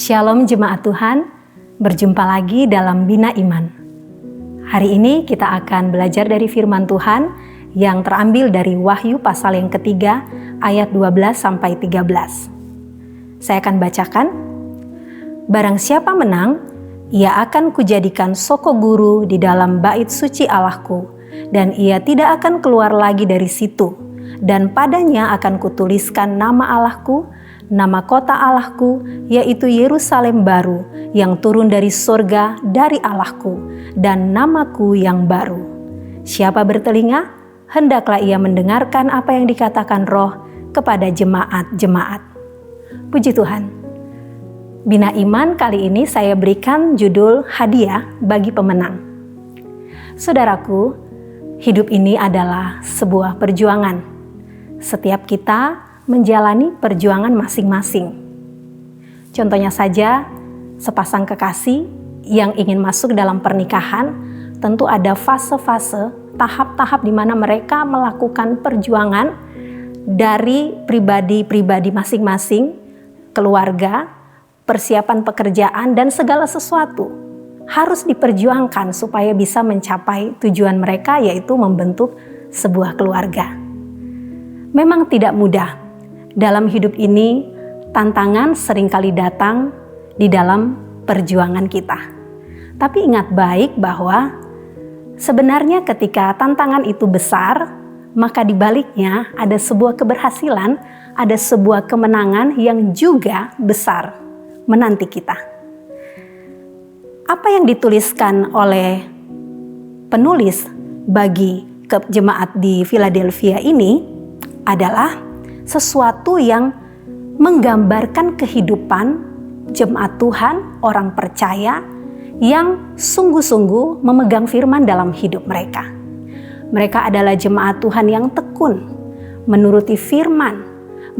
Shalom jemaat Tuhan, berjumpa lagi dalam Bina Iman. Hari ini kita akan belajar dari firman Tuhan yang terambil dari Wahyu pasal yang ketiga ayat 12-13. Saya akan bacakan. Barang siapa menang, ia akan kujadikan soko guru di dalam bait suci Allahku, dan ia tidak akan keluar lagi dari situ, dan padanya akan kutuliskan nama Allahku, nama kota Allahku, yaitu Yerusalem baru yang turun dari sorga dari Allahku, dan namaku yang baru. Siapa bertelinga, hendaklah ia mendengarkan apa yang dikatakan Roh kepada jemaat-jemaat. Puji Tuhan. Bina Iman kali ini saya berikan judul hadiah bagi pemenang. Saudaraku, hidup ini adalah sebuah perjuangan. Setiap kita menjalani perjuangan masing-masing. Contohnya saja, sepasang kekasih yang ingin masuk dalam pernikahan, tentu ada fase-fase, tahap-tahap di mana mereka melakukan perjuangan dari pribadi-pribadi masing-masing, keluarga, persiapan pekerjaan, dan segala sesuatu harus diperjuangkan supaya bisa mencapai tujuan mereka, yaitu membentuk sebuah keluarga. Memang tidak mudah. Dalam hidup ini, tantangan seringkali datang di dalam perjuangan kita. Tapi ingat baik bahwa sebenarnya ketika tantangan itu besar, maka di baliknya ada sebuah keberhasilan, ada sebuah kemenangan yang juga besar menanti kita. Apa yang dituliskan oleh penulis bagi jemaat di Philadelphia ini adalah sesuatu yang menggambarkan kehidupan jemaat Tuhan, orang percaya yang sungguh-sungguh memegang firman dalam hidup mereka. Mereka adalah jemaat Tuhan yang tekun, menuruti firman.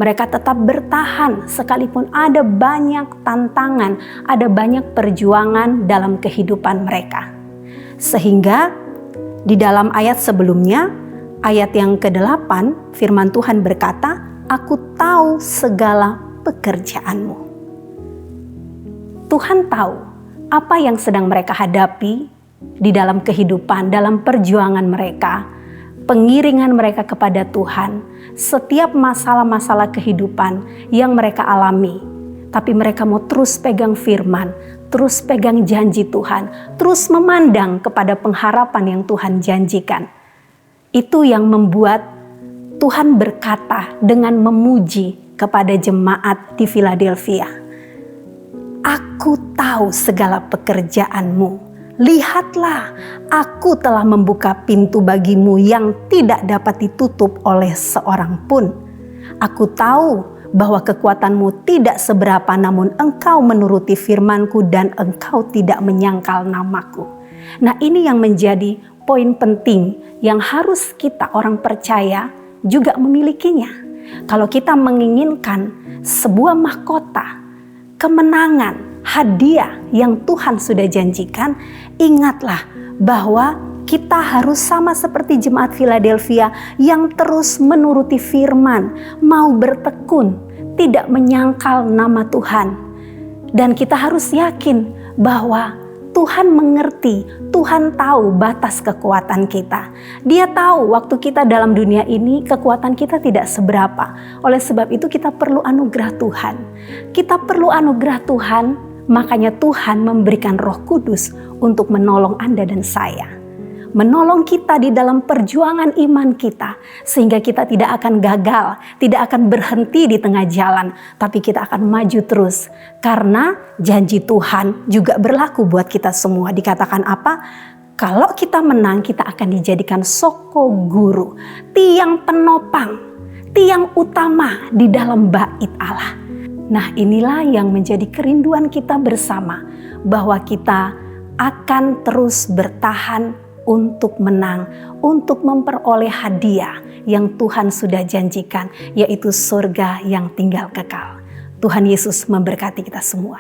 Mereka tetap bertahan sekalipun ada banyak tantangan, ada banyak perjuangan dalam kehidupan mereka. Sehingga di dalam ayat sebelumnya, ayat yang ke-8, firman Tuhan berkata, "Aku tahu segala pekerjaanmu." Tuhan tahu apa yang sedang mereka hadapi di dalam kehidupan, dalam perjuangan mereka, pengiringan mereka kepada Tuhan, setiap masalah-masalah kehidupan yang mereka alami. Tapi mereka mau terus pegang firman, terus pegang janji Tuhan, terus memandang kepada pengharapan yang Tuhan janjikan. Itu yang membuat Tuhan berkata dengan memuji kepada jemaat di Philadelphia. "Aku tahu segala pekerjaanmu. Lihatlah, aku telah membuka pintu bagimu yang tidak dapat ditutup oleh seorang pun. Aku tahu bahwa kekuatanmu tidak seberapa, namun engkau menuruti firmanku dan engkau tidak menyangkal namaku." Nah, ini yang menjadi poin penting yang harus kita orang percaya juga memilikinya. Kalau kita menginginkan sebuah mahkota, kemenangan, hadiah yang Tuhan sudah janjikan, ingatlah bahwa kita harus sama seperti jemaat Philadelphia yang terus menuruti firman, mau bertekun, tidak menyangkal nama Tuhan. Dan kita harus yakin bahwa Tuhan mengerti, Tuhan tahu batas kekuatan kita. Dia tahu waktu kita dalam dunia ini kekuatan kita tidak seberapa. Oleh sebab itu kita perlu anugerah Tuhan. Kita perlu anugerah Tuhan, makanya Tuhan memberikan Roh Kudus untuk menolong Anda dan saya. Menolong kita di dalam perjuangan iman kita, sehingga kita tidak akan gagal, tidak akan berhenti di tengah jalan, tapi kita akan maju terus. Karena janji Tuhan juga berlaku buat kita semua. Dikatakan apa? Kalau kita menang, kita akan dijadikan soko guru, tiang penopang, tiang utama di dalam bait Allah. Nah, inilah yang menjadi kerinduan kita bersama, bahwa kita akan terus bertahan untuk menang, untuk memperoleh hadiah yang Tuhan sudah janjikan, yaitu surga yang tinggal kekal. Tuhan Yesus memberkati kita semua.